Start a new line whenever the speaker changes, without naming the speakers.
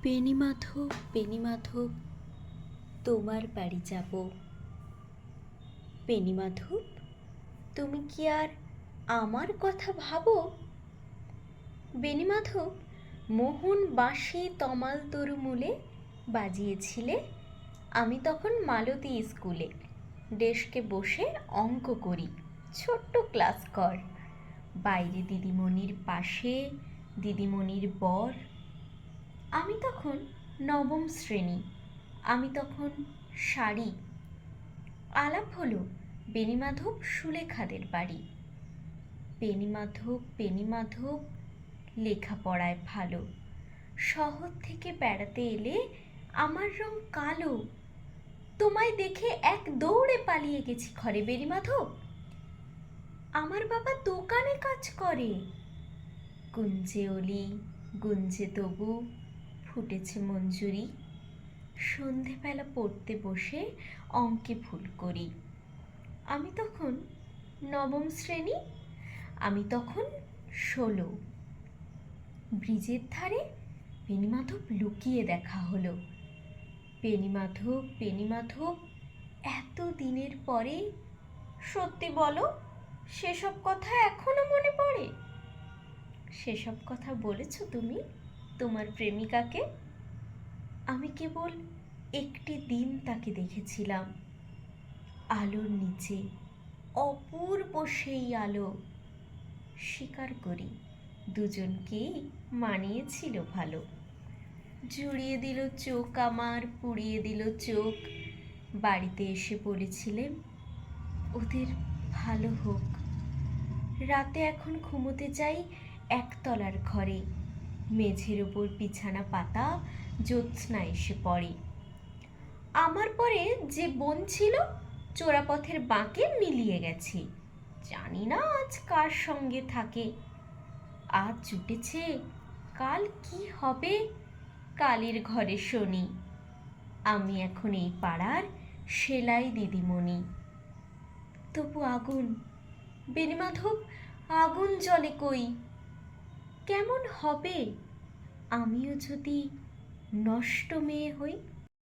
বেণীমাধব বেণীমাধব তোমার বাড়ি যাব। বেণীমাধব, তুমি কি আর আমার কথা ভাবো? বেণীমাধব, মোহন বাঁশি তমাল তরুমূলে বাজিয়েছিলে। আমি তখন মালতী স্কুলে ডেস্কে বসে অঙ্ক করি, ছোট্ট ক্লাস কর। বাইরে দিদিমণির পাশে দিদিমণির বর। আমি তখন নবম শ্রেণী, আমি তখন শাড়ি। আলাপ হলো বেণীমাধব সুলেখাদের বাড়ি। বেণীমাধব লেখাপড়ায় ভালো। শহর থেকে বেড়াতে এলে আমার রং কালো। তোমায় দেখে এক দৌড়ে পালিয়ে গেছি ঘরে বেণীমাধব। আমার বাবা দোকানে কাজ করে। গুঞ্জে অলি গুঞ্জে তবু ফুটেছে মঞ্জুরি। সন্ধেবেলা পড়তে বসে অঙ্কে ভুল করি। আমি তখন নবম শ্রেণী, আমি তখন 16। ব্রিজের ধারে বেণীমাধব লুকিয়ে দেখা হলো। বেণীমাধব, এত দিনের পরে সত্যি বলো, সেসব কথা এখনো মনে পড়ে? সেসব কথা বলেছো তুমি তোমার প্রেমিকাকে? আমি কেবল একটি দিন তাকে দেখেছিলাম, আলোর নিচে, অপূর্ব সেই আলো। স্বীকার করি, দুজনকেই মানিয়েছিল ভালো। জুড়িয়ে দিল চোখ আমার, পুড়িয়ে দিল চোখ। বাড়িতে এসে বলেছিলেন ওদের ভালো হোক। রাতে এখন ঘুমোতে যাই একতলার ঘরে। মেঝের ওপর বিছানা পাতা, জ্যোৎস্না এসে পড়ে। আমার পরে যে বোন ছিল চোরাপথের বাঁকে মিলিয়ে গেছে। জানি না আজ কার সঙ্গে থাকে। আজ জুটেছে, কাল কি হবে কালের ঘরে শনি। আমি এখন এই পাড়ার সেলাই দিদিমণি। তবু আগুন বেণীমাধব, আগুন জ্বলে কই। কেমন হবে আমিও যদি নষ্ট মেয়ে হই?